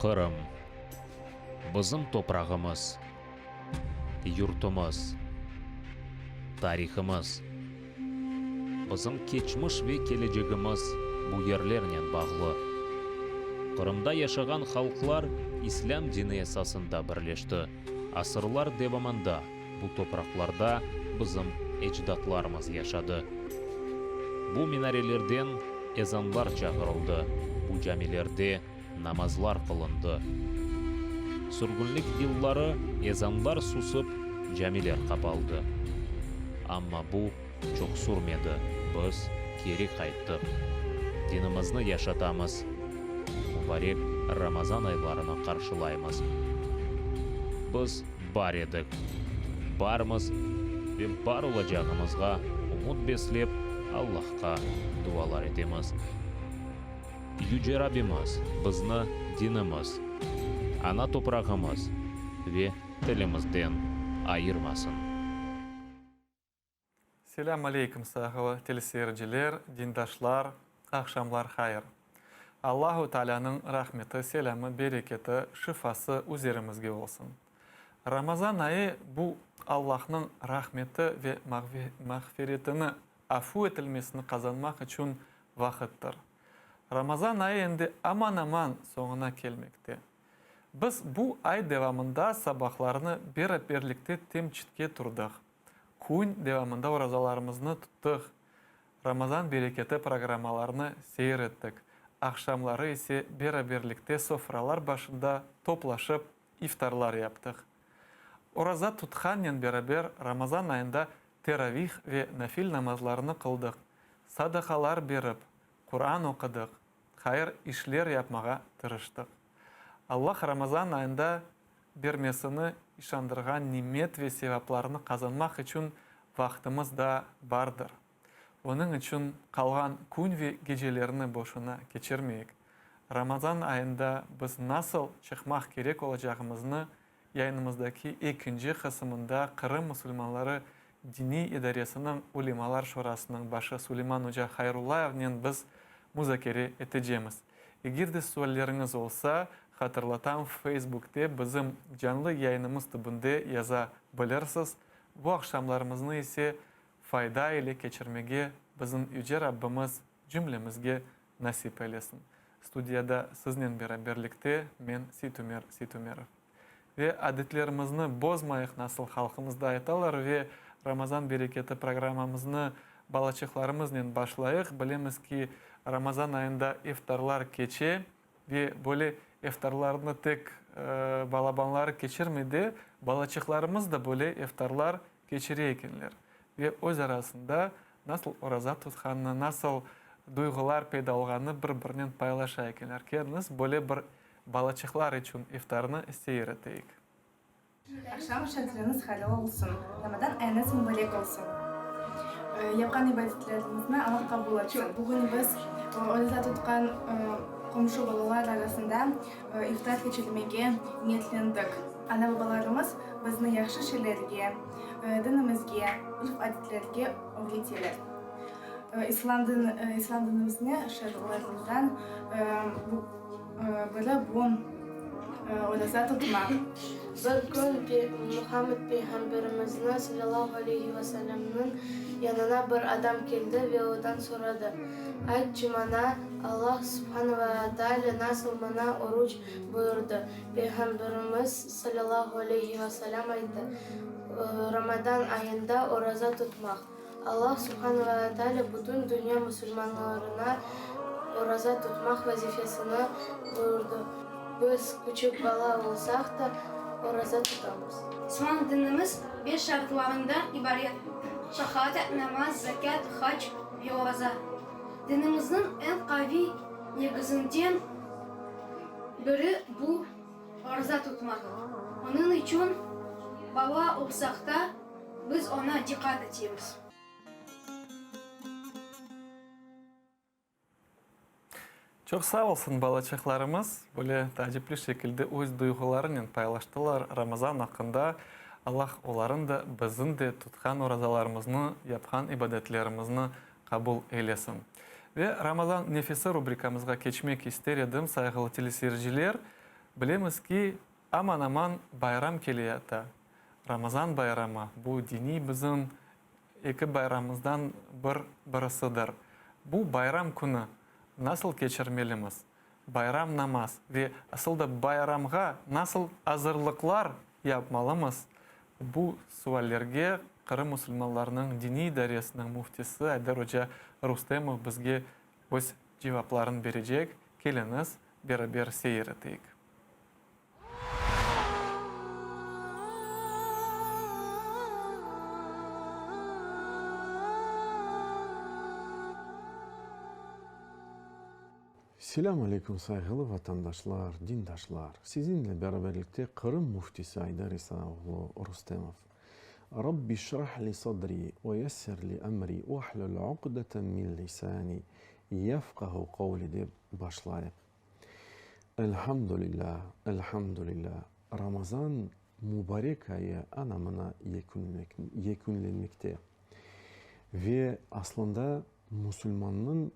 Qırım, bizim toprağımız, yurtumuz, tariximiz, bizim keçmiş ve geleceğimiz bu yerlerle bağlı. Qırımda yaşagan halklar İslam dini esasında birleşti. Asırlar devamında bu topraklarda bizim ecdatlarımız yaşadı. Bu minarelerden ezanlar çağırıldı. Bu camilerde namazlar kılındı. Sürgünlük yılları ezanlar susup camiler kapaldı. Ama bu çok sürmedi. Biz geri kayttık. Dinimizni yaşatamız. Mübarek Ramazan aylarını karşılayımız. Biz bar edik. Barmız ve bar olacağımızga umut beslep Allah'a dualar edemiz. Yüce Rabbimiz bizni dinimiz, ana toprağımız ve tilimizden ayırmasın. Selamun aleyküm sağlığı teleseyirciler, dindaşlar, akşamlar hayır. Allahu Teala'nın rahmeti, selamı, bereketi, şifası üzerimizge olsun. Ramazan ayı bu Allah'ın rahmeti ve mağfiretini, afu etilmesini kazanmak için vakittir. Ramazan ayı endi aman sonuna gelmekte. Biz bu ay devamında sabahlarını birlikte temçitke turduk. Gün devamında orazalarımızı tuttuk. Ramazan bereketi programmalarını seyrettik. Akşamları ise birlikte sofralar başında toplaşıp iftarlar yaptık. Oraza tutkanla beraber Ramazan ayında teravih ve nafil namazlarını kıldık. Sadakalar berip, Kur'an okuduk. Hayır işler yapmağa tırıştık. Allah Ramazan ayında bermesini işandırgan nimet ve sevaplarını kazanmak için vaktimiz da bardır. Onun için kalgan gün ve gecelerini boşuna geçirmeyik. Ramazan ayında biz nasıl çıkmak gerek olacağımızı yayınımızdaki ikinci kısmında Kırım Müslümanları Dini İdaresinin Ulimalar Şurasının başı Süleyman Hoca Hayrullayev'nin biz müzakere edeceğimiz. Eğer de sorularınız olsa hatırlatam Facebook'ta bizim canlı yayınımız tübünde yazabilirsiniz. Bu akşamlarımızı ise fayda ile geçirmeye bizim Yüce Rabbimiz cümlemizge nasip eylesin. Studiyada sizinle beraberlikte men Situmerov. Ve adetlerimizni bozmayık nasıl halkımızda aytalar ve Ramazan bereketi programımızını balaçıklarımızla başlayık. Bilemiz ki Ramazan ayında iftarlar geçe ve böyle iftarlarını tek balabanlar geçirmedi. Balaçıklarımız da böyle iftarlar geçiriyorlar. Ve öz arasında nasıl oraza tutkanını, nasıl duygular peyda olganını birbirinden paylaşıyorlar. Kendiniz böyle bir balaçıklar için iftarını seyreteyik. Akşam şartlarınız halal olsun. Ramazan ayınız mübarek olsun. Yapkan ibadetlerimizni Allah kabul etsin. Bugün biz orada tutkan komşu balalar arasında iftar geçirmeye niyetlendik. Ana babalarımız bizni yaxşı şeylerge, dinimizge, urf adetlerge öğretiyorlar. İslam dinimizde şartlarından böyle bu orada tutmak. Bir gün Muhammed Peygamberimizin sallallahu aleyhi ve sellem'nin yanına bir adam geldi ve ondan soradı. Aytçı bana Allah subhanahu ve teala nasıl bana oruç buyurdu. Peygamberimiz sallallahu aleyhi ve sellem aydı. Ramazan ayında oruza tutmak. Allah subhanahu ve teala bütün dünya Müslümanlarına oruza tutmak vazifesini buyurdu. Biz küçük bala olsak da oruza tutamız. İslam dinimiz 5 şartlarından ibaret. Şehadet, namaz, zekat, hac ve oruza. Dinimizin en kavi negizinden biri bu oruza tutmak. Onun için baba olsak da biz ona dikkat ediyoruz. Çok sağ olsun balaçıklarımız. Böyle tacipli şekilde öz duygularını paylaştılar Ramazan hakkında. Allah onların da bizim de tutkan orazalarımızı, yapkan ibadetlerimizi kabul eylesin. Ve Ramazan nefesi rubrikamızga geçmek ister edim, saygılı teleseyirciler. Bilemiz ki aman aman bayram keliyata. Ramazan bayramı bu dini bizim iki bayramımızdan birisidir. Bu bayram günü nasıl geçirmelimiz? Bayram namaz ve asıl da bayramga nasıl hazırlıklar yapmalımız? Bu suallerge Kırım Müslümanlarının dini dairəsinin muftisi Aydar Hoca Rustemov bizge öz cevaplarını verecek. Keliniz beraber seyrettik. Selamun Aleyküm saygılı vatandaşlar, dindaşlar. Sizinle beraberlikte Kırım Muftisi Aydar İsaoğlu Rustemov. Rabbi şrah li sadri ve yessir li emri ve ahlul uqdeten min lisani yefkahu kavli de başlayıp. Elhamdülillah, elhamdülillah. Ramazan mübarek ayı anamına yekünlenmekte. Ve aslında Müslümanın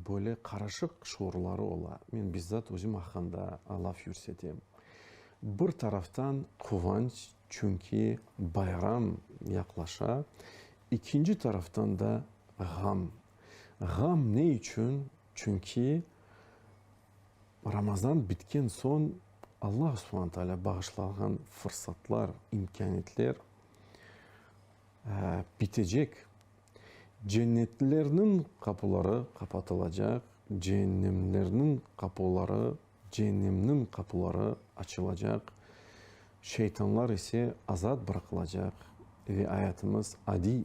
böyle karışık şuurları ola. Ben bizzat özüm hakkında laf yürsetim. Bir taraftan kıvanç çünkü bayram yaklaşa. İkinci taraftan da gam. Gam ne için? Çünkü Ramazan bitken son Allah subhanahu teala bağışlayan fırsatlar, imkaniyetler bitecek. Cennetlerinin kapıları kapatılacak, cehennemlerinin kapıları açılacak, şeytanlar ise azat bırakılacak ve hayatımız adi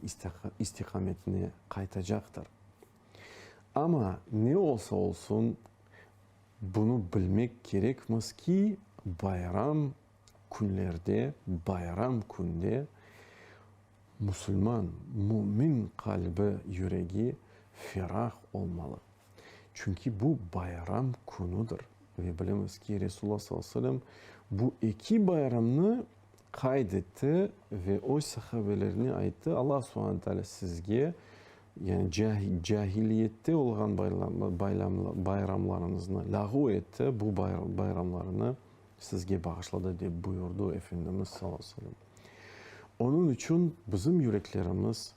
istikametine kaytacaktır. Ama ne olsa olsun bunu bilmek gerekmez ki bayram günde Müslüman, mümin kalbi, yüreği ferah olmalı. Çünkü bu bayram günüdür. Ve bilemiz ki Resulullah sallallahu aleyhi ve sellem bu iki bayramını kaydetti ve o sahabelerine aitti. Allah subhanahu teala sizge yani cahiliyette olan bayramlarınızı lahu etti. Bu bayramlarını sizge bağışladı diye buyurdu Efendimiz sallallahu aleyhi ve sellem. Onun için bizim yüreklerimiz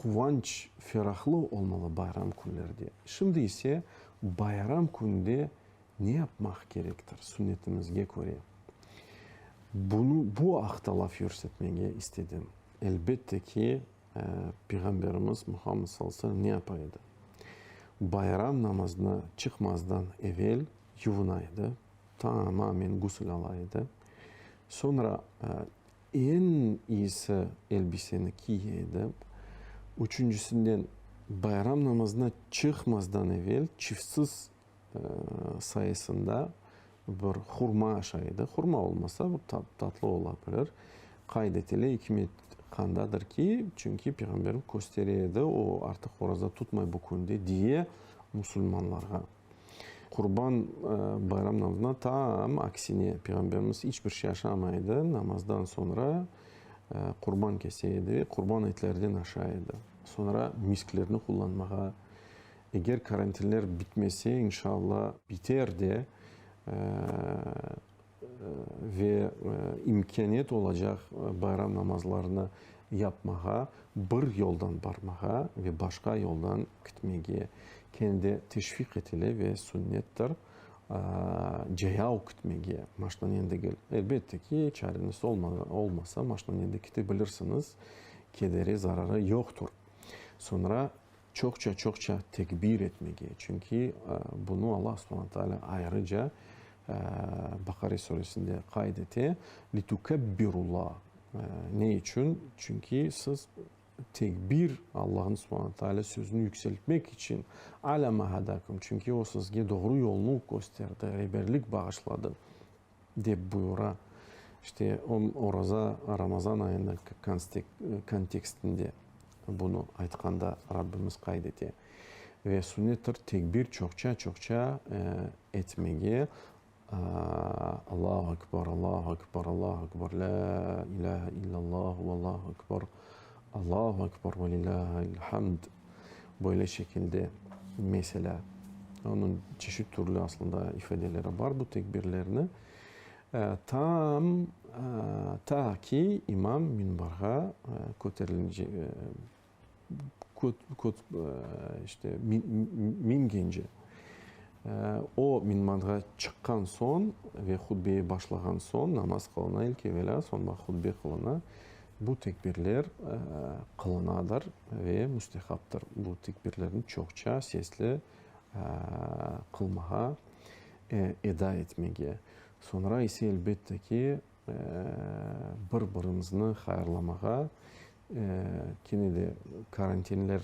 kıvanç, ferahlı olmalı bayram günlerde. Şimdi ise bayram günde ne yapmak gerektir sünnetimizge göre? Bu akta laf yürütmeye istedim. Elbette ki Peygamberimiz Muhammed sallallahu aleyhi ve sellem ne yapaydı? Bayram namazına çıkmazdan evvel yuvinaydı. Tamamen gusül alaydı. Sonra en iyisi elbiseni giyeydi. Üçüncüsünden bayram namazına çıkmazdan evvel çiftsiz sayısında bir hurma aşağıydı. Hurma olmasa bir tatlı olabilir. Kaydetili hikmet kandadır ki çünkü Peygamberim gösteriydi o artık orada tutmay bu kunde diye Müslümanlara. Kurban bayram namazına tam aksine Peygamberimiz hiçbir şey yaşamaydı. Namazdan sonra kurban keseydi. Kurban etlerden aşağıydı. Sonra misklerini kullanmaya. Eğer karantinler bitmesi inşallah biter de ve imkaniyet olacak bayram namazlarını yapmaya, bir yoldan barmaya ve başka yoldan gitmeye kendi teşvik etili ve sünnettir. Ceyav gitmeye, maştan yende gel. Elbette ki çareniz olmasa maştan yende gidebilirsiniz. Kederi, zararı yoktur. Sonra çokça tekbir etmeye. Çünkü bunu Allah subhanahu teala ayrıca Bakara suresinde kaydetti. Litukebbirullaha. Ne için? Çünkü siz tekbir Allah'ın subhanahu teala sözünü yükseltmek için ala mahadakum. Çünkü o sizge doğru yolunu gösterdi, rehberlik bağışladı de buyura. İşte orada Ramazan ayının kontekstinde bunu aytkanda Rabbimiz kaydetti. Ve sünnettir tekbir çokça etmeye. Allahu Ekber, Allahu Ekber, Allahu Ekber, La ilahe illallah ve Allahu Ekber, Allahu Ekber ve lillahil hamd. Böyle şekilde mesela Onun çeşit türlü aslında ifadeleri var bu tekbirlerini. Ta ki imam minbarga koterilince işte mingince o minbarga çıkan son ve hutbeye başlayan son namaz kılına ilk evvela sonra hutbe kılına bu tekbirler kılınadır ve müstehaptır. Bu tekbirlerin çokça sesli kılmağa, eda etmeye. Sonra ise elbette ki bir-birimizni hayırlamağa, yine de karantinler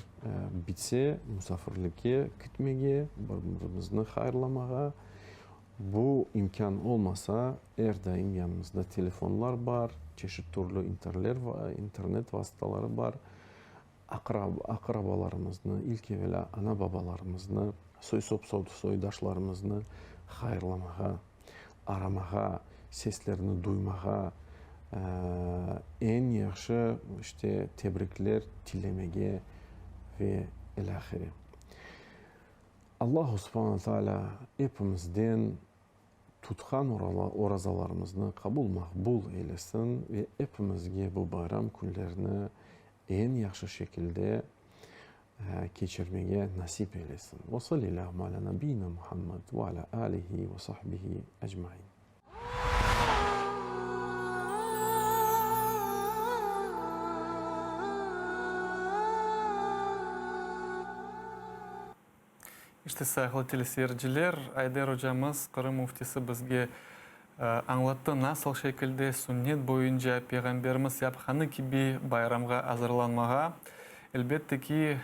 bitse misafirlikке gitmeye, bir-birimizni hayırlamağa. Bu imkan olmasa her daim yanımızda telefonlar var, çeşit türlü internet vasıtaları var. Akrabalarımızı, ilk evvela ana babalarımızı, soydaşlarımızı hayırlamağa, aramağa, seslerini duymağa, en yaxşı işte tebrikler dilemeye ve ilahiri. Allah subhanahu teala hepimizden tutkan orazalarımızı kabul makbul eylesin ve hepimizge bu bayram günlerini en yaxşı şekilde geçirmeye nasip eylesin. Ve sallallahu ala nabiyyina Muhammed ve ala alihi ve sahbihi ecmaîn. İşte sayılı teleseyirciler, Ayder hocamız, Kırım muftisi bizge anlattı nasıl şekilde sünnet boyunca Peygamberimiz yapkanı gibi bayramga hazırlanmağa. Elbette ki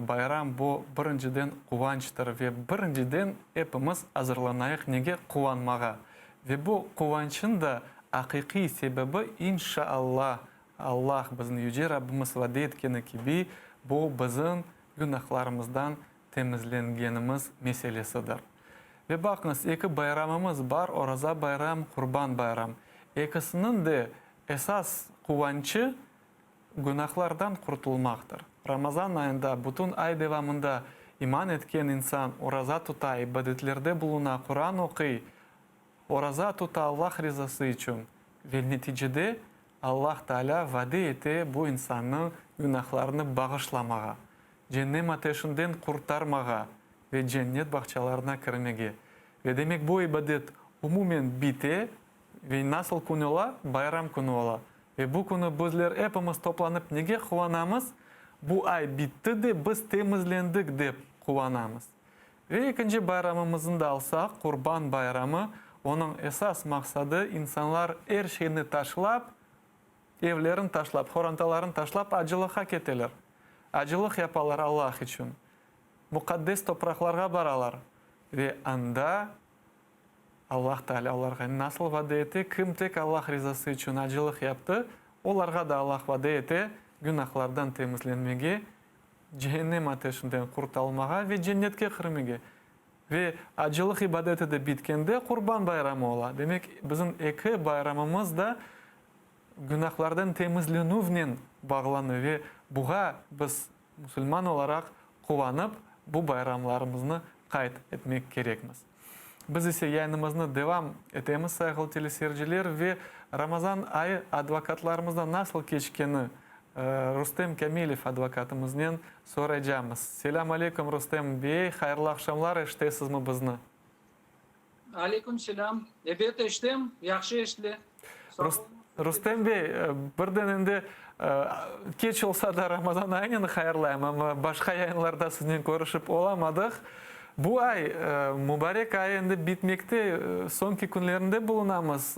bayram bu birinciden kuvançtır ve birinciden hepimiz hazırlanayıq nege kuvanmağa. Ve bu kuvançın da hakiki sebebi inşallah Allah bizim yüce Rabbimiz vaat etkeni gibi bu bizim günahlarımızdan temizlengenimiz meselesidir. Ve bakınız, iki bayramımız var, Oraza bayram, Kurban bayram. İkisinin de esas kuvançı günahlardan kurtulmaktır. Ramazan ayında, bütün ay devamında iman etken insan oraza tuta, ibadetlerde buluna, Kur'an okuy, oraza tuta Allah rızası için. Ve neticede Allah Teala vaat etti bu insanın günahlarını bağışlamağa, cennet ateşinden kurtarmağa ve cennet bahçelerine kirmege. Ve demek bu ibadet umumen bite ve nasıl günü ola? Bayram günü ola. Ve bu günü bizler hepimiz toplanıp nege kuvanamız? Bu ay bitti de biz temizlendik deyip kuvanamız. Ve ikinci bayramımızın da alsak, Kurban bayramı, onun esas maksadı insanlar her şeyini taşlap, evlerini taşlap, horantalarını taşlap acılığa keteler. Acılık yaparlar Allah için. Mukaddes topraklarga baralar. Ve anda Allah Teala onlarga nasıl vaat etti? Kim tek Allah rızası için acılık yaptı, onlarga da Allah vaat etti günahlardan temizlenmege, cehennem ateşinden kurtulmağa ve cennetke kirmege. Ve acılık ibadeti de bitkende Kurban bayramı ola. Demek bizim iki bayramımız da günahlardan temizlenuvnen bağlanı ve buğa biz Müslüman olarak kuvanıp bu bayramlarımızı kayıt etmek gerekmiz. Biz ise yayınımızı devam etemiz sayılı teleseyirciler ve Ramazan ayı advokatlarımızda nasıl geçkeni Rustem Kamilov advokatımızdan soracağımız. Selam aleyküm Rustem Bey, hayırlı akşamlar, eşitesiz mi bizni? Aleyküm selam. Evet eşittim, yaxşı eşitli. Rustem Bey, birden endi geç olsa da Ramazan ayını hayırlayım ama başka yayınlarda sizinle görüşüp olamadık. Bu ay mübarek ay endi bitmekte, sonki günlerinde bulunamız.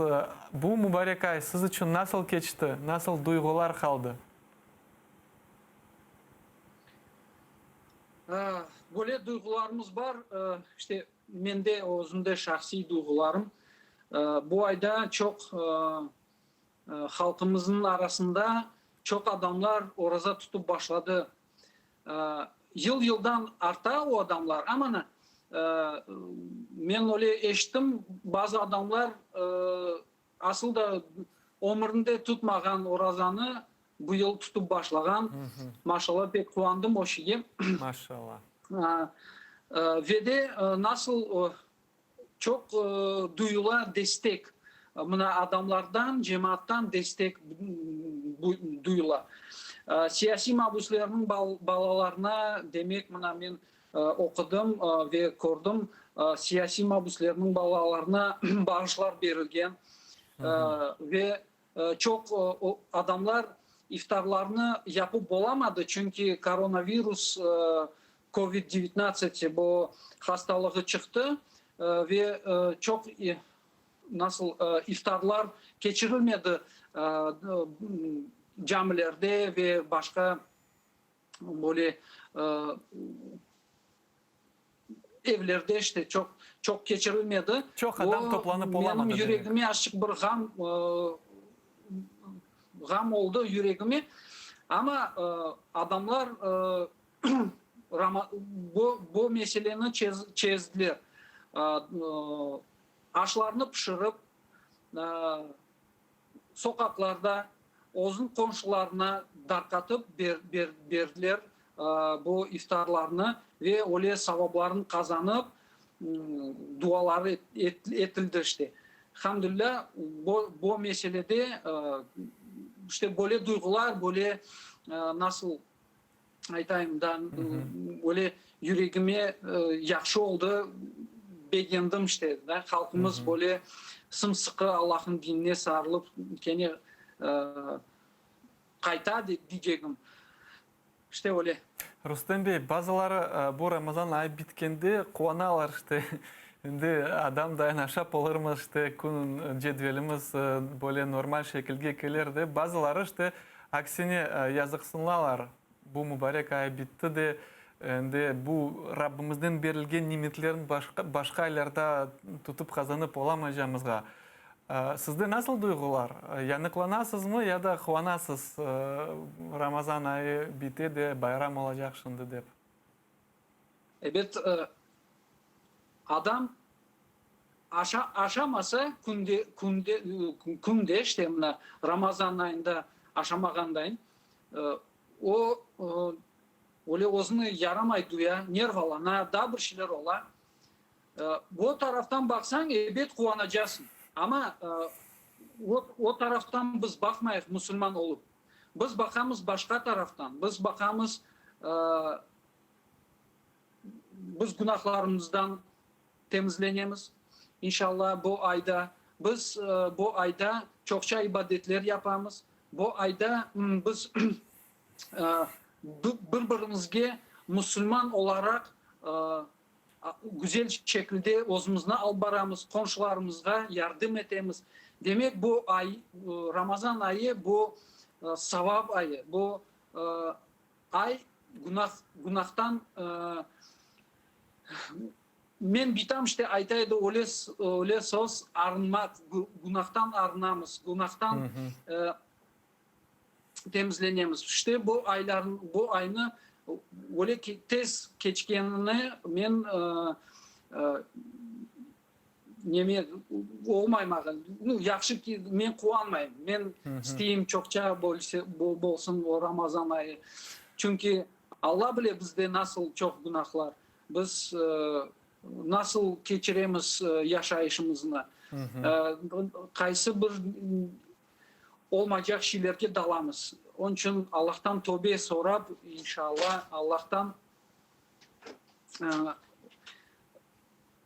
Bu mübarek ay siz için nasıl geçti? Nasıl duygular kaldı? Böyle duygularımız var. İşte mende özümde şahsi duygularım. Bu ayda çok halkımızın arasında çok adamlar oraza tutup başladı. Yıldan arta o adamlar ama men öyle eşittim bazı adamlar asıl da ömründe tutmagan orazanı bu yıl tutup başlagan. Maşallah pek kuandım o şeye. Maşallah. Ve de nasıl çok duyula destek. Buna adamlardan, cemaattan destek duyula. Siyasi mahpuslarının balalarına demek buna ben okudum ve gördüm. Siyasi mahpuslarının balalarına bağışlar verilgen. Ve çok adamlar iftarlarını yapıp olamadı. Çünkü koronavirüs COVID-19 bu hastalığı çıktı ve çok nasıl iftarlar geçirilmedi camilerde ve başka böyle evlerde işte çok geçirilmedi. Çok adam toplanıp olamadı. Benim yüreğime açık bir gam oldu yüreğime. Ama adamlar bu meseleni çözdüler. Aşlarını pişirip sokaklarda özün komşularına darkatıp verdiler bu iftarlarını ve öyle sevaplarını kazanıp duaları etildi işte. Elhamdülillah bu meselede işte böyle duygular böyle nasıl aytayım da öyle yüreğime yaxşı oldu. Beğendim işte. Halkımız böyle sımsıkı Allah'ın dinine sarılıp kendi kayta diyeceğim. İşte öyle. Rustem Bey, bazıları bu Ramazan ayı bitkende kuanalar işte. Şimdi adam dayanışap olurmuş işte kunun cedvelimiz böyle normal şekilde gelirdi. Bazıları işte aksine yazıksınlar. Bu mübarek ay bitti de bu Rabbimizden verilgen nimetlerin başka aylarda tutup kazanıp olamayacağımızga. Sizde nasıl duygular? Yanıklanasız mı ya da kuanasız Ramazan ayı bitti de bayram olacak şimdi deyip? Evet, adam aşamasa kunde işte Ramazan ayında aşamagandayın. O öyle özünü yaramaydı ya, nervalana, daha bir şeyler ola. Bu taraftan baksan evet kuvanacaksın. Ama o taraftan biz bakmayız Müslüman olup. Biz bakamız başka taraftan. Biz bakamız biz günahlarımızdan temizlenemiz. İnşallah bu ayda biz bu ayda çokça ibadetler yapamız. Bu ayda biz birbirimizge Müslüman olarak güzel şekilde özümüzne albaramız, komşularımızga yardım etemiz. Demek bu ay, Ramazan ayı bu savab ayı. Bu ay günahtan men bitam işte aytaydı öyle söz arınmak, günahtan arınamız, günahtan temizlenemiz. İşte bu ayını öyle ki tez keçkenini men neme olmaymagan. Yaxşı ki men kuanmayım. Men isteyim çokça bolsun o Ramazan ayı. Çünkü Allah bile bizde nasıl çok günahlar. Biz nasıl geçiremiz yaşayışımızını. Kaysı bir olmayacak şeylerge dalamız. Onun için Allah'tan tövbe sorap inşallah Allah'tan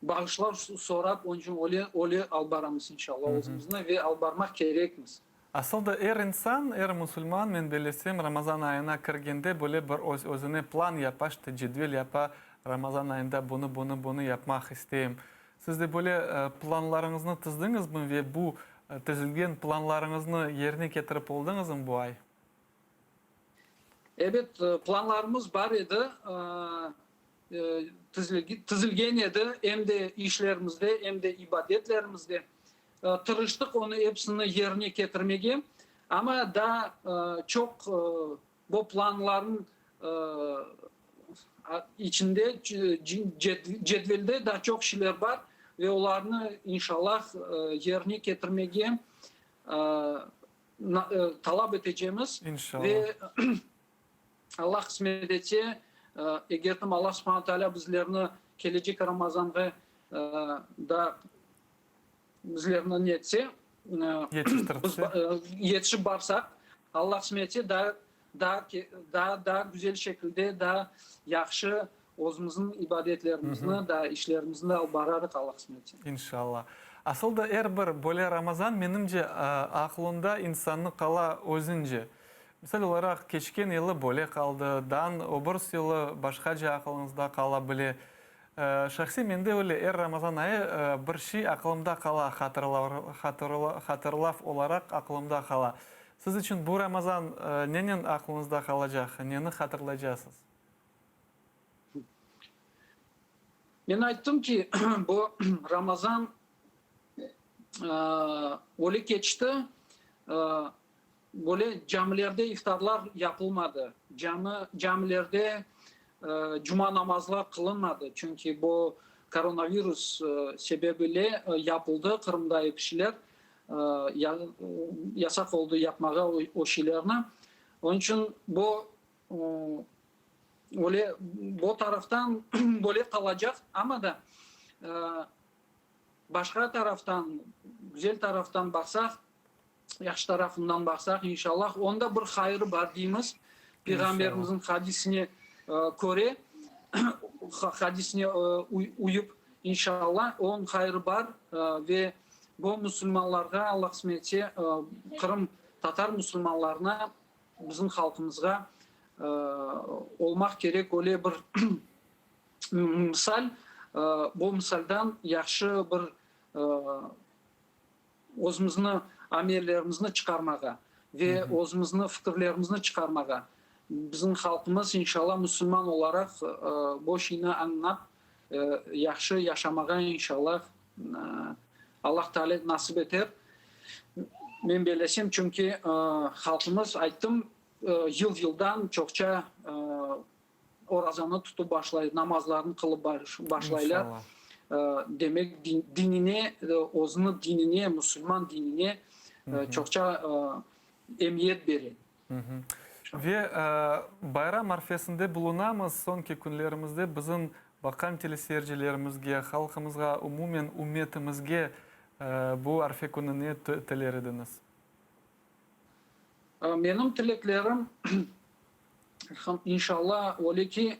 bağışlar sorap onun için öyle albaramız inşallah özümüzüne ve albarmak gerekmiz. Aslında insan, Müslüman men belesem Ramazan ayına kirgende böyle bir özüne plan yapa, işte cedvel yapa, Ramazan ayında bunu yapmak isteyim. Siz de böyle planlarınızı tüzdünüz mü ve bu tüzülgen planlarınızı yerine getirip oldunuz mu bu ay? Evet, planlarımız var idi. Tüzülgen idi hem de işlerimizde hem de ibadetlerimizde. Tırıştık onu hepsini yerine getirmeye. Ama da çok bu planların içinde cedvelde daha çok şeyler var ve onları inşallah yerine getirmeye talep edeceğimiz. İnşallah. Ve Allah kısmet etse eğer Allah subhanahu teala bizlerini gelecek Ramazan'da da bizlerden yetse, biz yetişip barsak, Allah kısmetse daha güzel şekilde, daha yaxşı özümüzün ibadetlerimizini, da işlerimizini al bararık Allah kısmetse. İnşallah. Aslında bir böyle Ramazan menimce aklında insanın kala özünce. Misal olarak geçken yılı böyle kaldı, dan öbür yılı başkaca aklınızda kala bile. Şahsi mende öyle Ramazan ayı bir şey aklımda kala, hatırlaf olarak aklımda kala. Siz için bu Ramazan nenin aklınızda kalacak, neni hatırlayacaksınız? Ben aytdım ki bu Ramazan öyle geçti, böyle camilerde iftarlar yapılmadı. Camilerde cuma namazlar kılınmadı. Çünkü bu koronavirüs sebebiyle yapıldı. Kırım'da kişiler yasak oldu yapmaya o şeylerini. Onun için bu öyle bu taraftan böyle kalacak ama da başka taraftan, güzel taraftan baksak, yaxşı tarafından baksak inşallah onda bir hayır var deyimiz. Peygamberimizin hadisine göre hadisine uyup inşallah onun hayrı var ve bu Müslümanlara Allah kısmetse Kırım Tatar Müslümanlarına bizim halkımızga olmak gerek öyle bir misal bu misaldan yaxşı bir özümüzün amellerimizni çıkarmaga ve özümüzün fikirlerimizni çıkarmaga bizim halkımız inşallah Müslüman olarak bu şeyini anlap yaxşı yaşamaga inşallah Allah Teala nasip eder. Ben belesem çünkü halkımız aytdım yıldan çokça orazanı tutup başlayır, namazlarını kılıp başlayırlar. Demek dinine, özünün dinine, Müslüman dinine çokça emniyet verir. Ve bayram arifesinde bulunamız sonki günlerimizde bizim bakan teleseyircilerimizge, halkımızga, umumen ümmetimizge bu arife günü ne teler ediniz? Benim tileklerim inşallah öyle ki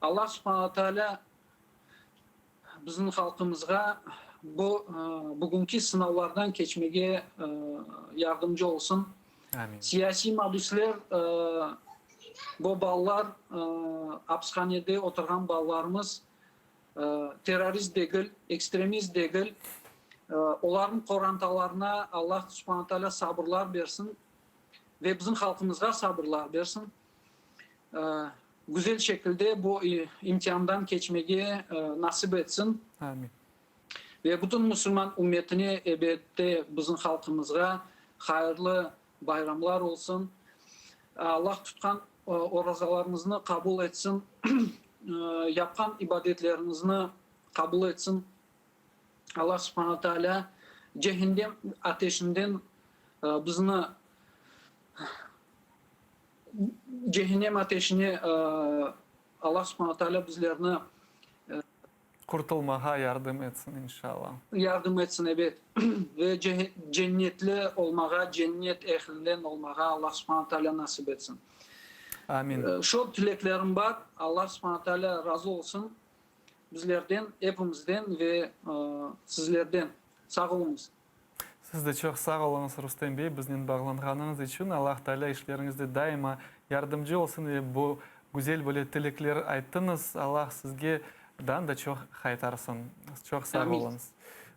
Allah subhanahu teala bizim halkımızga bugünkü sınavlardan geçmeye yardımcı olsun. Amin. Siyasi mağduslar, bu ballar, hapishanede oturan ballarımız terörist değil, ekstremist değil. Onların korantalarına Allah subhanahu teala sabırlar versin ve bizim halkımızga sabırlar versin. Güzel şekilde bu imtihandan geçmeye nasip etsin. Amin. Ve bütün Müslüman ümmetine ebedde bizim halkımızga hayırlı bayramlar olsun. Allah tutkan orazalarımızı kabul etsin. Yapan ibadetlerimizi kabul etsin. Allah subhanahu teala cehennem ateşinden bizini cehennem ateşini Allah subhanahu teala bizlerini Kurtulmağa yardım etsin inşallah. Yardım etsin evet. Ve cennetli olmağa, cennet ehlinden olmağa Allah subhanahu teala nasip etsin. Amin. Şu dileklerim var. Allah subhanahu teala razı olsun. Bizlerden, hepimizden ve sizlerden. Sağ olunuz. Siz de çok sağ olunuz Rustem Bey. Bizden bağlanğanınız için Allah Teala işlerinizde daima yardımcı olsun ve bu güzel böyle dilekler ayttınız. Allah sizge da çok haytarsın. Çok sağ olunuz.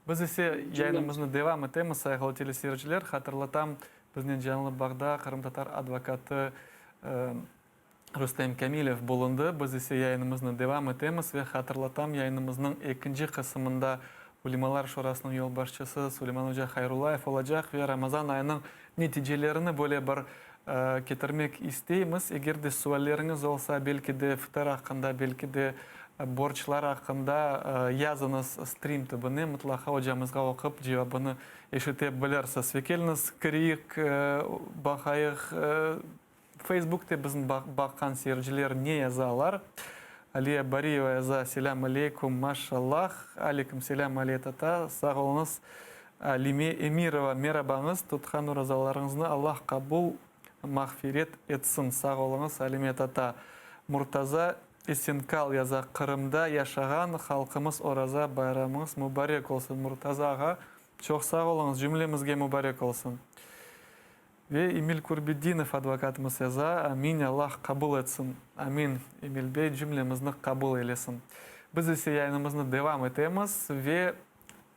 Biz ise yayınımızı devam etemiz sayılı teleseyirciler. Hatırlatam bizden canlı bağda Kırım Tatar advokatı Rustem Kamilov bulundu. Biz ise yayınımızı devam etemiz ve hatırlatam yayınımızın ikinci kısmında Ulimalar Şurası'nın yol başçısı Süleyman Hoca Hayrullayev olacak ve Ramazan ayının neticelerini böyle bir getirmek isteyimiz. Eğer de sualleriniz olsa belki de iftar hakkında, belki de borçlar hakkında yazınız stream tabını mutlaka hocamızga okup cevabını eşitebilirsiniz. Ve keliniz kiriyik, bakayık, Facebook'ta bizim bakan seyirciler ne yazarlar? Aliye Bariyeva yaza selam aleykum maşallah. Aleyküm selam aleytata. Sağ olunuz. Lime Emirova merhabаңыз. Tutkan orazalarınızı Allah kabul mağfiret etsin. Sağ olunuz Alimet ata. Murtaza Esenkal yaza Kırım'da yaşayan halkımız oraza bayramımız mübarek olsun. Murtaza ağa çok sağ olunuz. Cümlemizge mübarek olsun. Ve Emil Kurbidinov advokatımız yaza amin Allah kabul etsin. Amin. Emil Bey cümlemizni kabul eylesin. Biz ise yayınımızı devam etemiz ve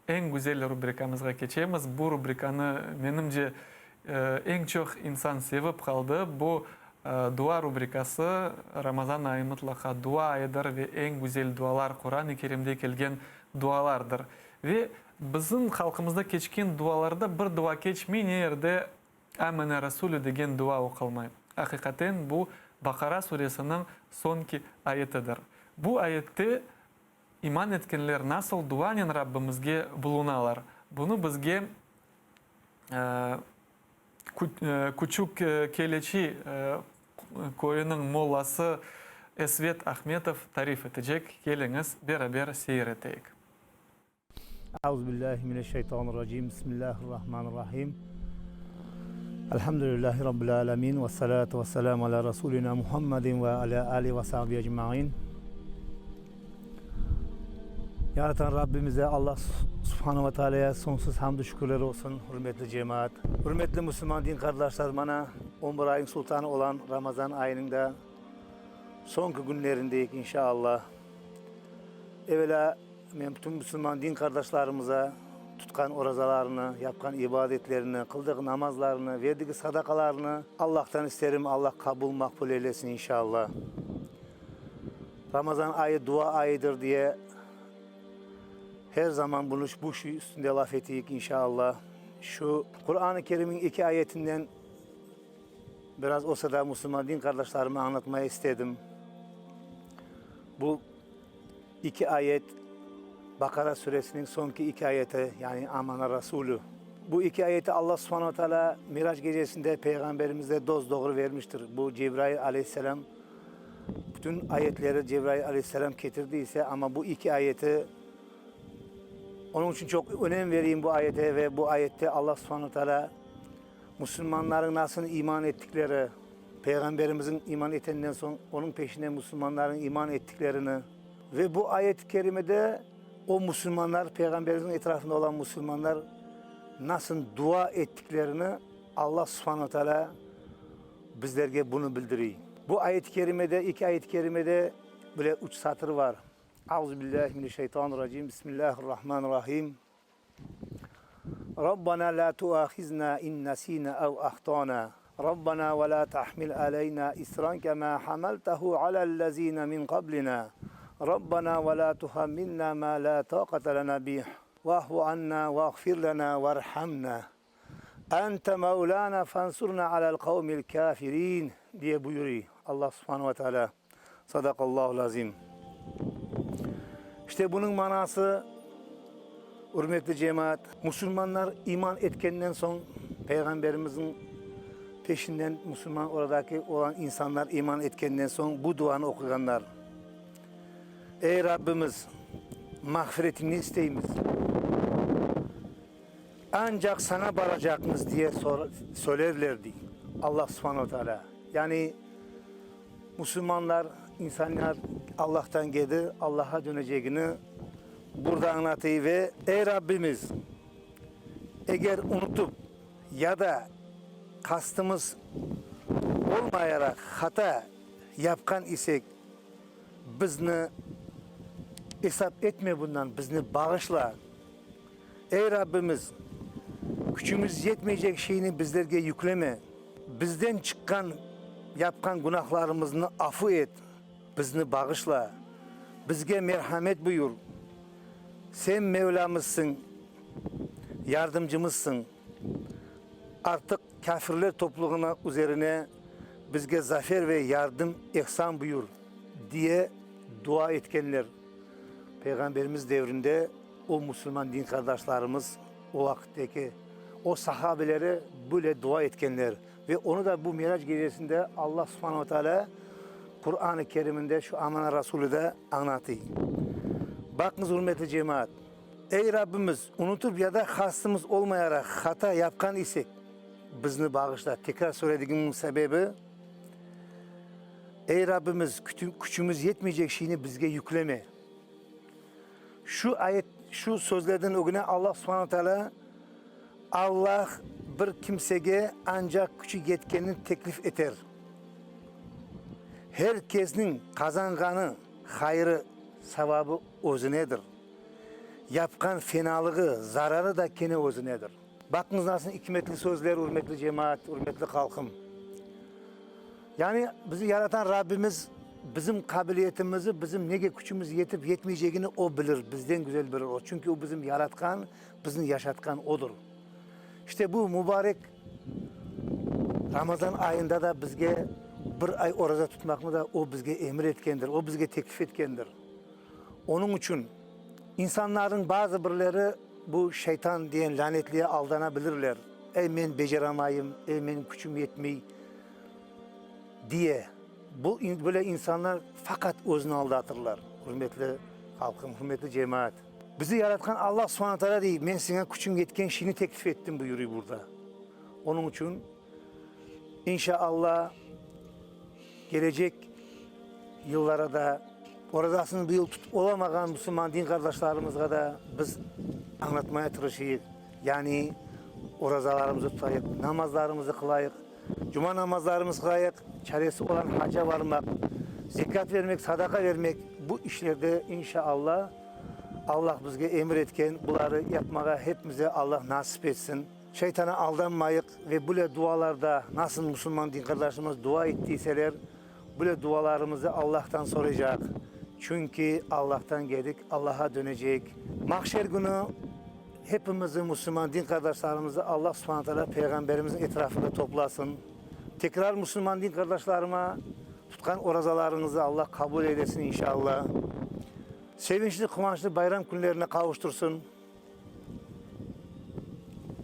en güzel rubrikamızga geçemiz. Bu rubrikani menimce en çok insan sevip kaldı. Bu dua rubrikası Ramazan ayı mutlaka dua ayıdır ve en güzel dualar Kur'an-ı Kerim'de kelgen dualardır. Ve bizim halkımızda geçken dualarda bir dua geçmeyen yerde Amene Resulü degen dua okılmayı. Hakikaten bu Bakara suresinin sonki ayetidir. Bu ayette iman etkenler nasıl duanın Rabbimizge bulunalar. Bunu bizge küçük Keleçi koyunun mollası Esvet Ahmetov tarif edecek. Geliniz beraber seyreteyik. Euzubillahimineşşeytanirracim. Bismillahirrahmanirrahim. Elhamdülillahi Rabbil alemin. Ve salatu ve selamu ala Resulina Muhammedin ve ala alihi ve sahbihi ecma'in. Yaratan Rabbimize Allah Subhanahu ve Teala'ya sonsuz hamdü şükürler olsun. Hürmetli cemaat, hürmetli Müslüman din kardeşler, bana 11 ayın sultanı olan Ramazan ayının da sonki günlerindeyiz inşallah. Evvela bütün Müslüman din kardeşlerimize tutkan orazalarını, yapkan ibadetlerini, kıldığı namazlarını, verdiği sadakalarını Allah'tan isterim. Allah kabul makbul eylesin inşallah. Ramazan ayı dua ayıdır diye her zaman bu şu üstünde laf ettik inşallah. Şu Kur'an-ı Kerim'in 2 ayetinden biraz olsa da Müslüman din kardeşlerime anlatmayı istedim. Bu 2 ayet Bakara suresinin sonki 2 ayeti, yani Amana Resulü. Bu 2 ayeti Allah subhanahu teala Miraç gecesinde peygamberimize dosdoğru vermiştir. Bu Cebrail aleyhisselam bütün ayetleri Cebrail aleyhisselam getirdiyse ama bu 2 ayeti onun için çok önem vereyim bu ayete ve bu ayette Allah subhanahu teala Müslümanların nasıl iman ettikleri, peygamberimizin iman etenden sonra onun peşinde Müslümanların iman ettiklerini ve bu ayet-i kerimede o Müslümanlar, peygamberimizin etrafında olan Müslümanlar nasıl dua ettiklerini Allah subhanahu teala bizlerge bunu bildiriyor. Bu ayet-i kerimede, 2 ayet-i kerimede böyle 3 satır var. Euzubillahimineşşeytanirracim. Bismillahirrahmanirrahim. Rabbana la tuahizna in nasina ev ahtana. Rabbana ve la tahmil aleyna isran kema hamaltahu alellezine min qablina. Rabbana ve la tuhammilna ma la taqata lana bih. Vahvu anna vaghfir lana varhamna. Ente mevlana fansurna alel kavmil kafirin diye buyuruyor Allah subhanahu ve teala. Sadakallahu lazim. İşte bunun manası, hürmetli cemaat, Müslümanlar iman etkenden son peygamberimizin peşinden Müslüman oradaki olan insanlar iman etkenden son bu duanı okuyanlar. Ey Rabbimiz, mağfiretini isteyimiz. Ancak sana varacağımız diye söylerlerdi Allah subhanahu teala. Yani Müslümanlar, insanlar Allah'tan geldi, Allah'a döneceğini burada anlatıyor ve ey Rabbimiz, eğer unutup ya da kastımız olmayarak hata yapkan isek bizni hesap etme bundan, bizni bağışla. Ey Rabbimiz, gücümüz yetmeyecek şeyini bizlerge yükleme. Bizden çıkan, yapkan günahlarımızı affı et. Bizni bağışla. Bizge merhamet buyur. Sen Mevlamızsın, yardımcımızsın. Artık kafirler topluluğuna üzerine bizge zafer ve yardım ihsan buyur diye dua etkenler. Peygamberimiz devrinde o Müslüman din kardeşlerimiz o vakitteki o sahabeleri böyle dua etkenler ve onu da bu Miraç gecesinde Allah subhanahu teala Kur'an-ı Kerim'inde şu amana Resulü de anlatayım. Bakınız hürmetli cemaat. Ey Rabbimiz unutup ya da kastımız olmayarak hata yapkan isek bizni bağışla. Tekrar söylediğimin sebebi ey Rabbimiz küçümüz yetmeyecek şeyini bizge yükleme. Şu ayet, şu sözlerden o güne Allah subhanahu teala Allah bir kimsege ancak küçü yetkenini teklif eder. Herkesin kazanganı, hayrı, sevabı özünedir. Yapkan fenalığı, zararı da kene özünedir. Bakınız nasıl hikmetli sözler, hürmetli cemaat, hürmetli halkım. Yani bizi yaratan Rabbimiz bizim kabiliyetimizi, bizim nege küçümüz yetip yetmeyeceğini o bilir, bizden güzel bilir o. Çünkü o bizim yaratkan, bizim yaşatkan odur. İşte bu mübarek Ramazan ayında da bizge bir ay oraza tutmakmı da o bizge emir etkendir, o bizge teklif etkendir. Onun için insanların bazı birileri bu şeytan diyen lanetliye aldanabilirler. Ey men beceremayım, ey men küçüm yetmey diye. Bu böyle insanlar fakat özünü aldatırlar. Hürmetli halkım, hürmetli cemaat. Bizi yaratkan Allah subhanahu teala değil, men sana küçüm yetken şeyini teklif ettim buyuruyor burada. Onun için inşallah gelecek yıllara da oradasını bir yıl tutup olamayan Müslüman din kardeşlerimizle da biz anlatmaya çalışıyız. Yani orazalarımızı tutayık, namazlarımızı kılayık, cuma namazlarımızı kılayık, çaresi olan haca varmak, zekat vermek, sadaka vermek bu işlerde inşallah Allah bizge emir etken bunları yapmaya hepimize Allah nasip etsin. Şeytana aldanmayık ve böyle dualarda nasıl Müslüman din kardeşlerimiz dua ettiyseler böyle dualarımızı Allah'tan soracak. Çünkü Allah'tan geldik, Allah'a dönecek. Mahşer günü hepimizi Müslüman din kardeşlerimizi Allah subhanahu teala peygamberimizin etrafında toplasın. Tekrar Müslüman din kardeşlerime tutkan orazalarınızı Allah kabul eylesin inşallah. Sevinçli, kıvançlı bayram günlerine kavuştursun.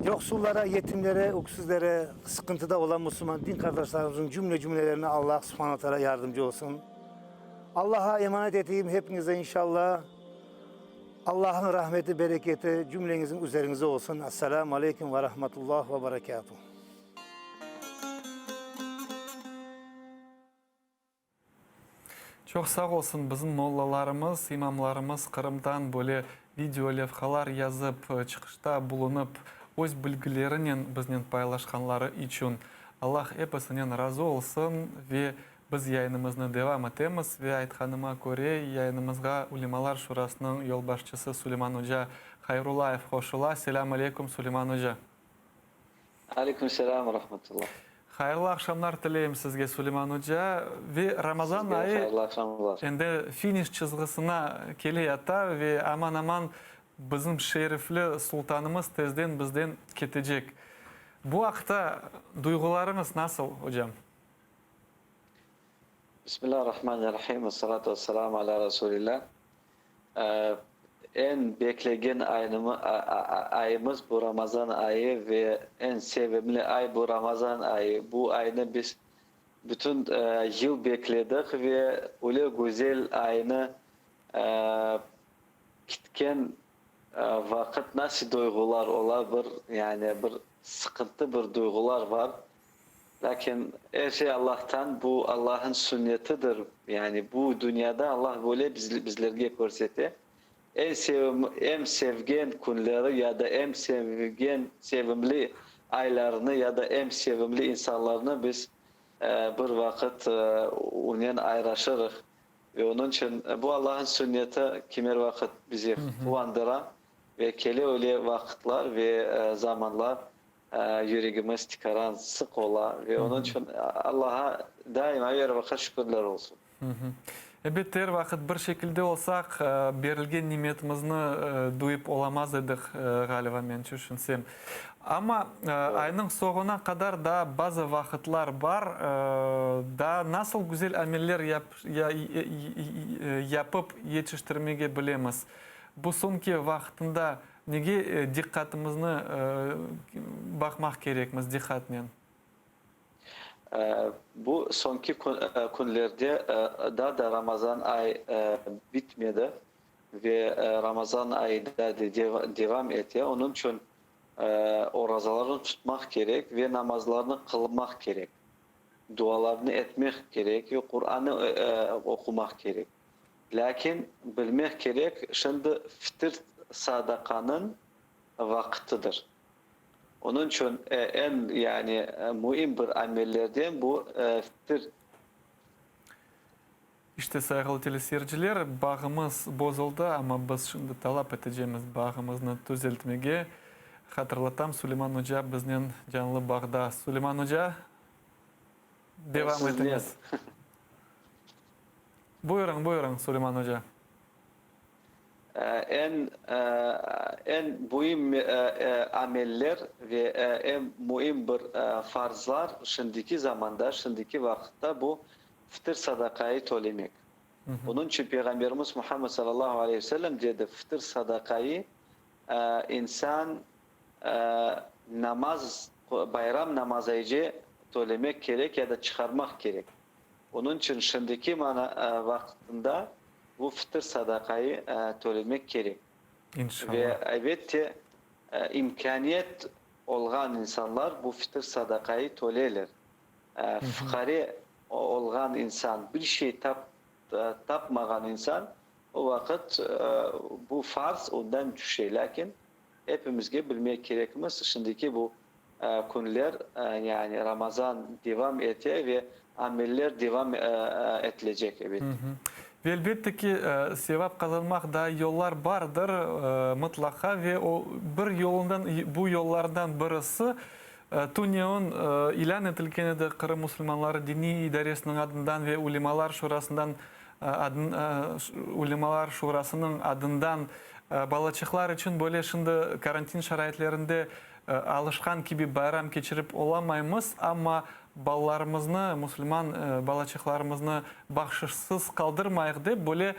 Yoksullara, yetimlere, öksüzlere, sıkıntıda olan Müslüman din kardeşlerimizin cümlelerine Allah subhanahu teala yardımcı olsun. Allah'a emanet edeyim hepinize inşallah. Allah'ın rahmeti, bereketi cümlenizin üzerinize olsun. Esselamu Aleyküm ve Rahmetullah ve Berekatuhu. Çok sağ olsun bizim mollalarımız, imamlarımız Kırım'dan böyle video levhalar yazıp çıkışta bulunup öz bilgilerini bizden paylaşkanları için Allah hepsinden razı olsun ve biz yayınımızı devam etemiz ve aytkanıma göre yayınımızga Ulemalar Şurası'nın yol başçısı Süleyman Hoca Hayrullayev hoşula. Selamun Aleyküm Süleyman Hoca. Aleyküm selam ve rahmetullah. Hayırlı akşamlar dileyim sizge Süleyman Hoca ve Ramazan ayı endi finish çizgisine keliyata ve aman aman bizim şerifli sultanımız tezden bizden ketecek. Bu haqda duygularınız nasıl hocam? Bismillahirrahmanirrahim. Esselatu vesselamu ala Resulillah. En beklenen ayımız bu Ramazan ayı ve en sevimli ay bu Ramazan ayı. Bu ayını biz bütün yıl bekledik ve öyle güzel ayını gitken vakit nasıl duygular olabilir, yani bir sıkıntı bir duygular var. Lakin her şey Allah'tan, bu Allah'ın sünnetidir. Yani bu dünyada Allah böyle bizlerge gösterdi. En sevgen günleri ya da en sevimli aylarını ya da en sevimli insanlarını biz bir vakit ondan ayrışırız. Ve onun için bu Allah'ın sünneti kimer vakit bizi kuvandıra ve kele öyle vakitler ve zamanlar yüreğimiz tikaran sık ola ve onun için Allah'a daima her vakit şükürler olsun. Evet, her vakit bir şekilde olsak berilgen nimetimizni duyup olamaz edik galiba men düşünsem. Ama ayının sonuna kadar da bazı vakitler var da nasıl güzel ameller yapıp yetiştirmeye bilemiz. Bu sonki vaktinde nege dikkatimizni bakmak gerekmiz dikkatle? Bu sonki günlerde da Ramazan ay bitmedi ve Ramazan ayı da devam ediyor. Onun için orazalarını tutmak gerek ve namazlarını kılmak gerek. Dualarını etmek gerek ve Kur'an'ı okumak gerek. Lakin bilmek gerek, şimdi fitr sadakanın vaktidir. Onun için en yani mühim bir amellerden bu fitr. İşte saygılı teleseyirciler, bağımız bozuldu ama biz şimdi talep edeceğimiz bağımızı düzeltmege. Hatırlatam, Süleyman Hoca bizden canlı bağda. Süleyman Hoca, devam ediniz. Buyurun Süleyman Hoca. En mühim ameller ve en mühim bir farzlar şimdiki zamanda, şimdiki vakitte bu fitr sadakayı tolemek. Onun için Peygamberimiz Muhammed sallallahu aleyhi ve sellem dedi, fitr sadakayı insan bayram namazıcı tolemek gerek ya da çıkarmak gerek. Onun için şimdiki vaktinde bu fitr sadakayı tolemek gerek. İnşallah. Ve elbette imkaniyet olan insanlar bu fitr sadakayı tolerler. Fukari olan insan, bir şey tapmayan insan o vakit bu farz ondan düşüyor. Lakin hepimizge bilmek gerekmez. Şimdiki bu günler yani Ramazan devam ediyor ve ameller devam edilecek. Evet. Ve elbette ki sevap kazanmak da yollar vardır mutlaka ve o bu yollardan birisi Tunyaun ilan edilgeni de Kırım Müslümanları Dini İdaresi'nin adından ve Ulemalar Şurası'nın adından balaçıklar için böyle şimdi karantin şaraitlerinde alışkan gibi bayram geçirip olamayız ama ballarımızı, Müslüman balaçıklarımızı bahşişsiz kaldırmayıq deb böyle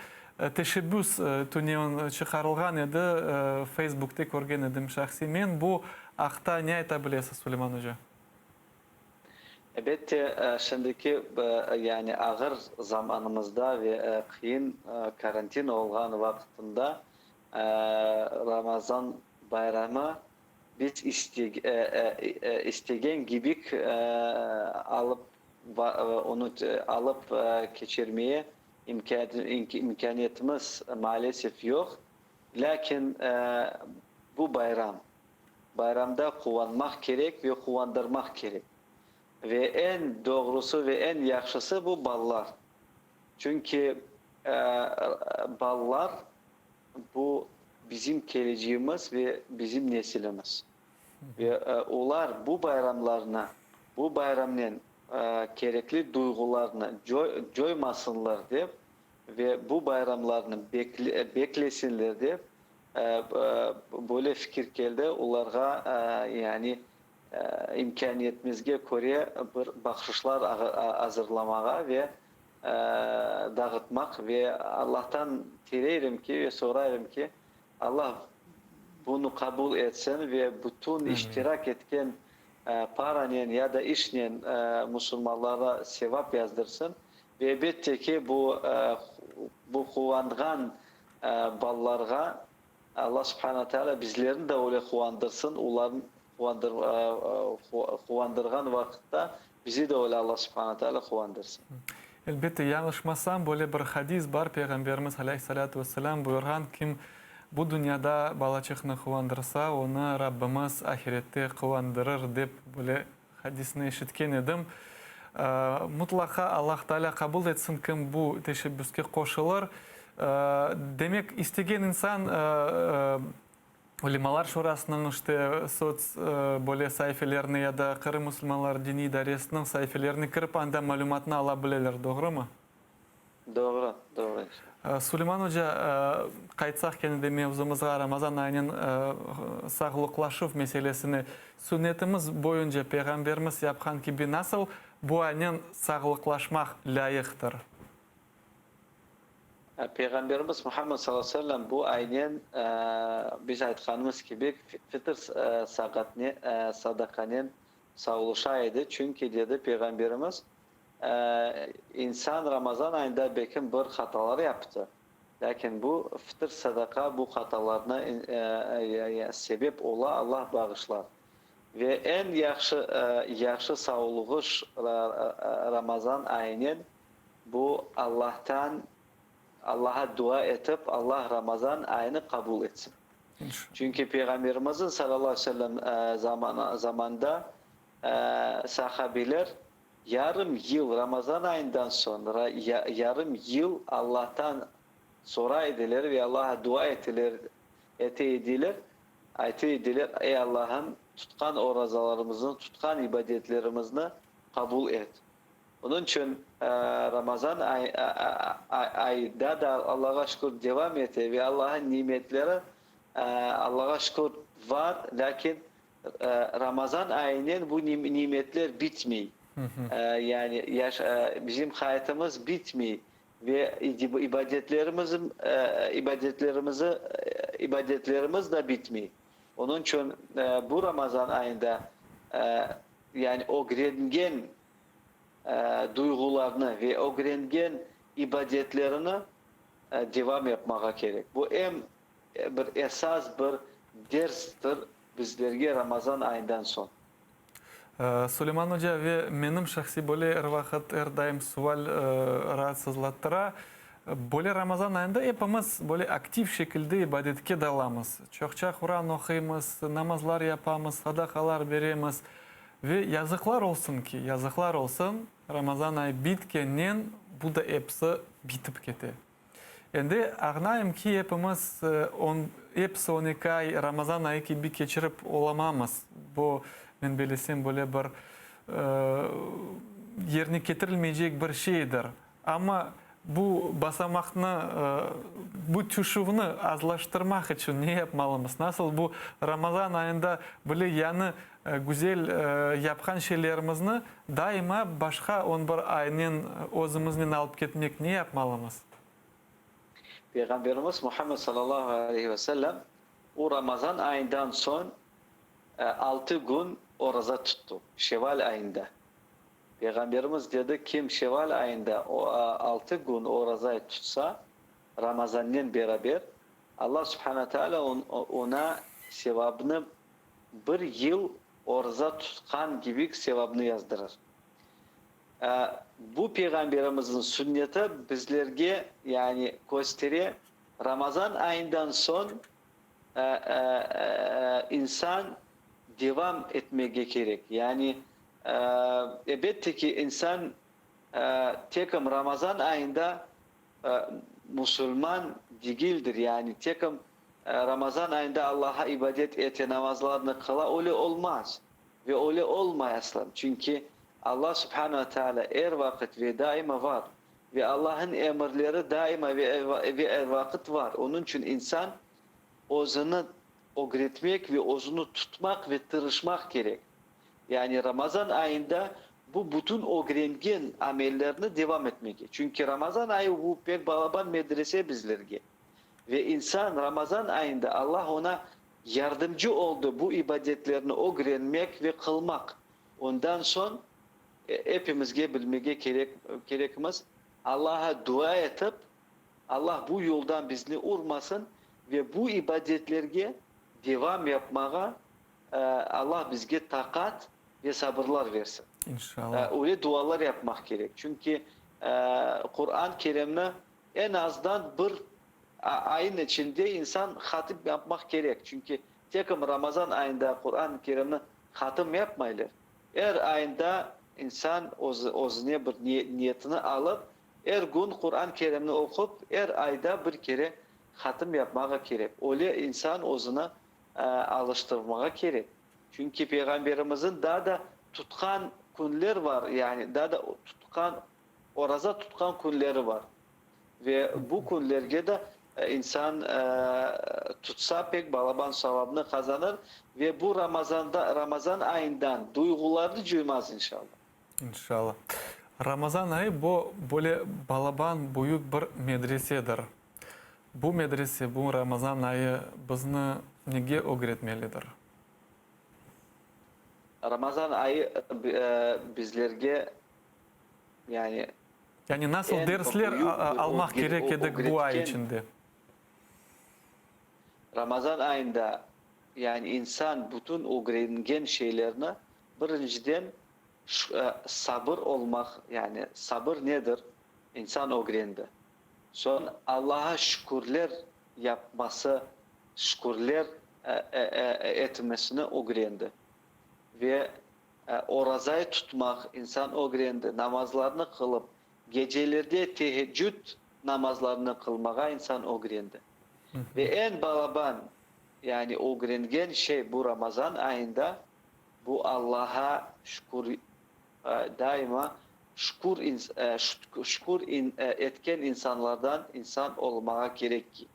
teşebbüs Tunyaun çıkarılgan edi. Facebook'ta görgen edim şahsi men. Bu akta ne aytabilirsiniz Süleyman Hoca? Elbette şimdiki yani ağır zamanımızda ve kıyın karantina olan vaktinde Ramazan bayramı biz istegen gibi onu alıp geçirmeye imkaniyetimiz maalesef yok. Lakin bu bayramda kullanmak gerek ve kullandırmak gerek. Ve en doğrusu ve en yaxşısı bu ballar. Çünkü ballar bu bizim geleceğimiz ve bizim nesilimiz. Ve onlar bu bayramın gerekli duygularını coymasınlar diye ve bu bayramlarını beklesinler diye böyle fikir geldi. Onlara yani imkaniyetimizge göre bir bahşişler hazırlamağa ve dağıtmak ve Allah'tan dilerim ki ve sorarım ki Allah bunu kabul etsin ve bütün iştirak etken paranın ya da işin Müslümanlara sevap yazdırsın ve elbette ki bu kullanılan ballarga Allah subhanahu teala bizlerini de öyle kullandırsın. Onların kullandırgan vakitte bizi de öyle Allah subhanahu teala kullandırsın. Elbette yanlışmasam böyle bir hadis var. Peygamberimiz aleyhissalatu vesselam buyurgan kim bu dünyada balaçıkını kullandırsa onu Rabbimiz ahirette kullandırır dep böyle hadisini işitken edim. Mutlaka Allah Teala kabul etsin kim bu teşebbüske koşulur. Demek istegen insan Ulemalar Şurası'nın işte böyle sayfelerine ya da Kırım Müslümanlar Dini İdaresi'nin sayfelerine kırıp anda malumatını alabilirler, doğru mu? Doğru. Süleyman Hoca, kaytsak kendi mevzumuzga Ramazan ayının sağlıklaşıp meselesini sünnetimiz boyunca Peygamberimiz yapkan gibi nasıl bu ayının sağlıklaşmak layıktır? Peygamberimiz Muhammed sallallahu aleyhi ve sellem bu aynen biz aytkanımız gibi fitr sadakanın savuluşaydı. Çünkü dedi Peygamberimiz insan Ramazan ayında belki bir hatalar yaptı. Lakin bu fıtır sadaka bu hatalarına sebep ola Allah bağışlar. Ve en yaxşı sağlığı Ramazan ayının bu Allah'a dua edip Allah Ramazan ayını kabul etsin. Çünkü Peygamberimizin sallallahu aleyhi ve sellem zamanında sahabiler yarım yıl Ramazan ayından sonra yarım yıl Allah'tan sonra edilir ve Allah'a dua edilir. Ey Allah'ım tutkan orazalarımızı, tutkan ibadetlerimizi kabul et. Onun için Ramazan ayda da Allah'a şükür devam etti ve Allah'ın nimetleri Allah'a şükür var. Lakin Ramazan ayının bu nimetler bitmiyor. Yani bizim hayatımız bitmiyor ve ibadetlerimiz de bitmiyor. Onun için bu Ramazan ayında yani o grengen duygularını ve o grengen ibadetlerini devam yapmaya gerek. Bu en bir esas bir derstir bizlerge Ramazan ayından son. Süleyman Hoca ve benim şahsi böyle her vakit her daim sual rahatsızlattırır. Böyle Ramazan ayında hepimiz böyle aktif şekilde ibadetke dalamız. Çokça Kur'an okuyumuz, namazlar yapamız, sadakalar veremiz. Ve yazıklar olsun Ramazan ayı bitkenden bu da hepsi bitip gitti. Şimdi ağnayım ki hepimiz hepsi 12 ay Ramazan ayı gibi geçirip olamamız. Bu ben bilesem böyle bir yerine getirilmeyecek bir şeydir. Ama bu basamakını, bu tüşüvünü azlaştırmak için ne yapmalıyız? Nasıl bu Ramazan ayında böyle yani güzel yapkan şeylerimizni daima başka 11 ayının özümüzden alıp gitmek ne yapmalıyız? Peygamberimiz Muhammed sallallahu aleyhi ve sellem o Ramazan ayından son 6 gün oruza tuttu. Şevval ayında. Peygamberimiz dedi kim Şevval ayında o 6 gün oruza tutsa Ramazan'la beraber Allah subhanahu teala ona sevabını bir yıl oruza tutkan gibi sevabını yazdırır. Bu Peygamberimizin sünneti bizlerge yani gösteriyor. Ramazan ayından son insan devam etmeye gerek. Yani elbette ki insan tekim Ramazan ayında Müslüman değildir. Yani tekim Ramazan ayında Allah'a ibadet ete namazlarını kıla öyle olmaz. Ve öyle olmayasın. Çünkü Allah subhanahu teala her vakit ve daima var. Ve Allah'ın emirleri daima ve vakit var. Onun için insan özünü öğretmek ve özünü tutmak ve tırışmak gerek. Yani Ramazan ayında bu bütün öğrengen amellerini devam etmek. Çünkü Ramazan ayı bu pek balaban medrese bizlerge. Ve insan Ramazan ayında Allah ona yardımcı oldu bu ibadetlerini öğrenmek ve kılmak. Ondan sonra hepimizge bilmeye gerekmez. Allah'a dua edip Allah bu yoldan bizni urmasın ve bu ibadetlerge devam yapmaya Allah bizge takat ve sabırlar versin. İnşallah. Öyle dualar yapmak gerek. Çünkü Kur'an-ı Kerim'de en azından bir ayın içinde insan hatip yapmak gerek. Çünkü tekim Ramazan ayında Kur'an-ı Kerim'de hatım yapmayılır. Her ayında insan özüne bir niyetini alıp her gün Kur'an-ı Kerim'ini okup her ayda bir kere hatım yapmaya gerek. Öyle insan özüne alıştırmaya gerek. Çünkü Peygamberimizin daha da tutkan günler var. Yani daha da oraza tutkan günleri var. Ve bu günlerge de insan tutsa pek balaban sevabını kazanır ve bu Ramazan ayından duygularını duymaz inşallah. İnşallah. Ramazan ayı bu böyle balaban büyük bir medresedir. Bu medrese, bu Ramazan ayı bizni nege öğretmelidir? Ramazan ayı bizlerge yani Yani nasıl en dersler büyük almak gerek edi bu ay öğretken- içinde? Ramazan ayında yani insan bütün o öğrengen şeylerini birinciden sabır olmak yani sabır nedir? İnsan öğrendi. Sonra Allah'a şükürler yapması, şükürler etmesini öğrendi. Ve orazayı tutmak insan öğrendi. Namazlarını kılıp gecelerde teheccüd namazlarını kılmaya insan öğrendi. Ve en balaban yani öğrengen şey bu Ramazan ayında bu Allah'a şükür daima şükür etken insanlardan insan olmaya gerek ki.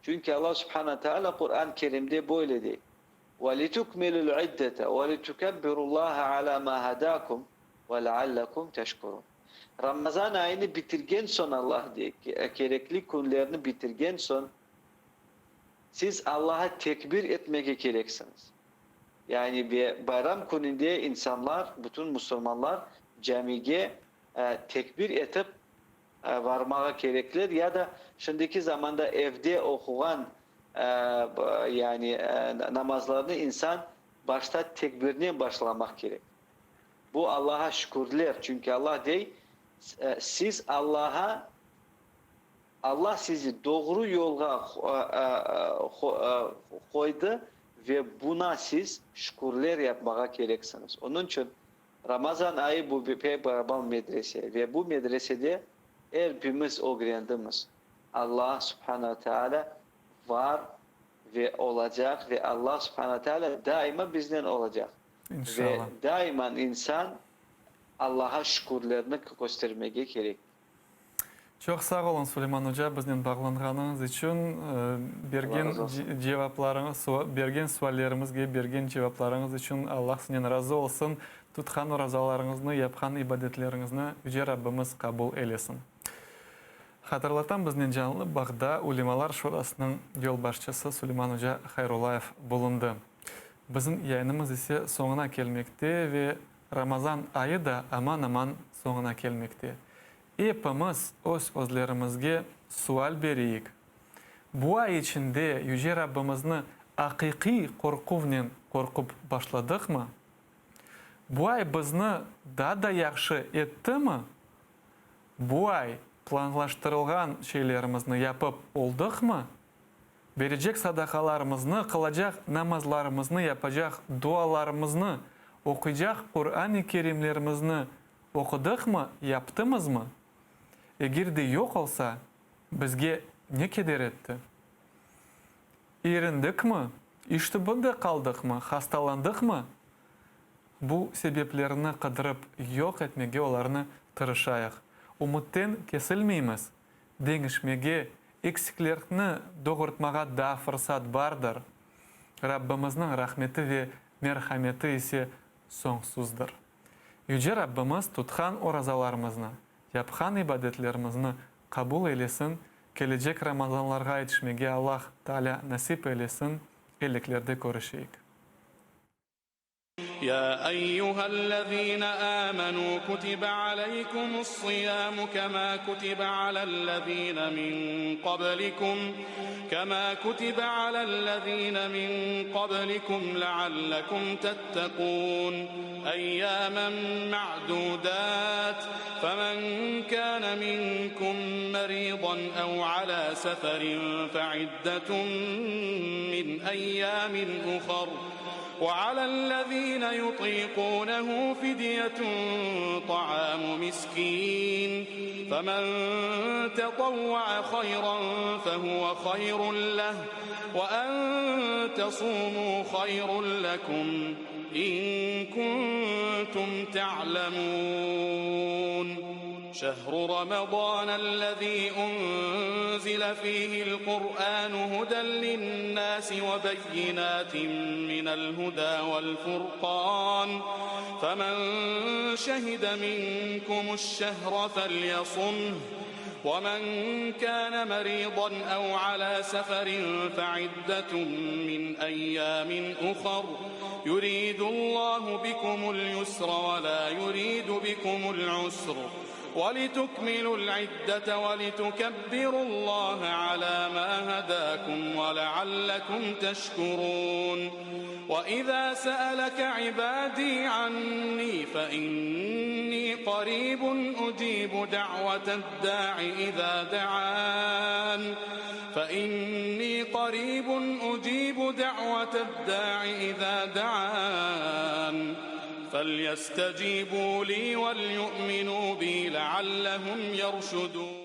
Çünkü Allah Subhanahu Teala Kur'an-ı Kerim'de böyle diyor. وَلِتُكْمِلُوا الْعِدَّةَ وَلِتُكَبِّرُوا اللّٰهَ عَلَى مَا هَدَاكُمْ وَلَعَلَّكُمْ تَشْكُرُونَ. Ramazan ayını bitirgen son Allah diye gerekli günlerini bitirgen son siz Allah'a tekbir etmeye gereksiniz. Yani bir bayram gününde insanlar, bütün Müslümanlar camiye tekbir etip varmaya gerekler ya da şimdiki zamanda evde okuyan yani namazlarını insan başta tekbirine başlamak gerek. Bu Allah'a şükürler. Çünkü Allah diyor siz Allah sizi doğru yola koydu ve buna siz şükürler yapmaya gereksiniz. Onun için Ramazan ayı bu bir Peygamber medrese ve bu medresede hepimiz öğrendiğimiz Allah Subhanahu Teala var ve olacak ve Allah Subhanahu Teala daima bizden olacak. İnşallah. Ve daima insan Allah'a şükürlerini göstermeye gerek. Çok sağ olun Süleyman Hoca bizden bağlanğanınız için bergen suallarımızga bergen cevaplarınız için Allah sizden razı olsun. Tutkan orazalarınızны, yapkan ibadetlerinizni Yüce Rabbimiz kabul eylesin. Hatırlatan bizden canlı bağda Ulemalar Şurasının yol başçısı Süleyman Hoca Hayrullayev bulundu. Bizim yayınımız ise sonuna gelmekte ve Ramazan ayı da aman sonuna gelmekte. Hepimiz özlerimizge sual bereyik. Bu ay içinde Yüce Rabbimizni hakiki korkuvnen korkup başladık mı? Bu ay bizni daha da yaxşı etti mi? Bu ay planlaştırılgan şeylerimizni yapıp olduk mu? Verecek sadakalarımızı, kılacak namazlarımızı, yapacak dualarımızı, okuyacak Kur'an-ı Kerimlerimizni okuduk mu, yaptınız mı? Eğer de yok olsa bizge ne keder etti? Erindik mi? İşte bunda kaldık mı? Hastalandık mı? Bu sebeplerini kıdırıp yok etmege olarını tırışayak. Umuttan kesilmeyimiz. Denişmege, eksiklerini doğurtmağa da fırsat vardır. Rabbimizin rahmeti ve merhameti ise sonsuzdur. Yüce Rabbimiz tutkan orazalarımızı, yapkan ibadetlerimizni kabul eylesin, gelecek Ramazanlarga yetişmege Allah Teala nasip eylesin, eliklerde görüşeyik. يا أيها الذين آمنوا كتب عليكم الصيام كما كتب على الذين من قبلكم لعلكم تتقون أياما معدودات فمن كان منكم مريضا أو على سفر فعدة من أيام أخر وعلى الذين يطيقونه فدية طعام مسكين فمن تطوع خيرا فهو خير له وأن تصوموا خير لكم إن كنتم تعلمون شهر رمضان الذي أنزل فيه القرآن هدى للناس وبينات من الهدى والفرقان فمن شهد منكم الشهر فليصمه ومن كان مريضا أو على سفر فعدة من أيام أخر يريد الله بكم اليسر ولا يريد بكم العسر ولتكملوا العدة ولتكبروا الله على ما هداكم ولعلكم تشكرون وإذا سألك عبادي عني فإني قريب أجيب دعوة الداع إذا دعان فليستجيبوا لي وليؤمنوا بي لعلهم يرشدون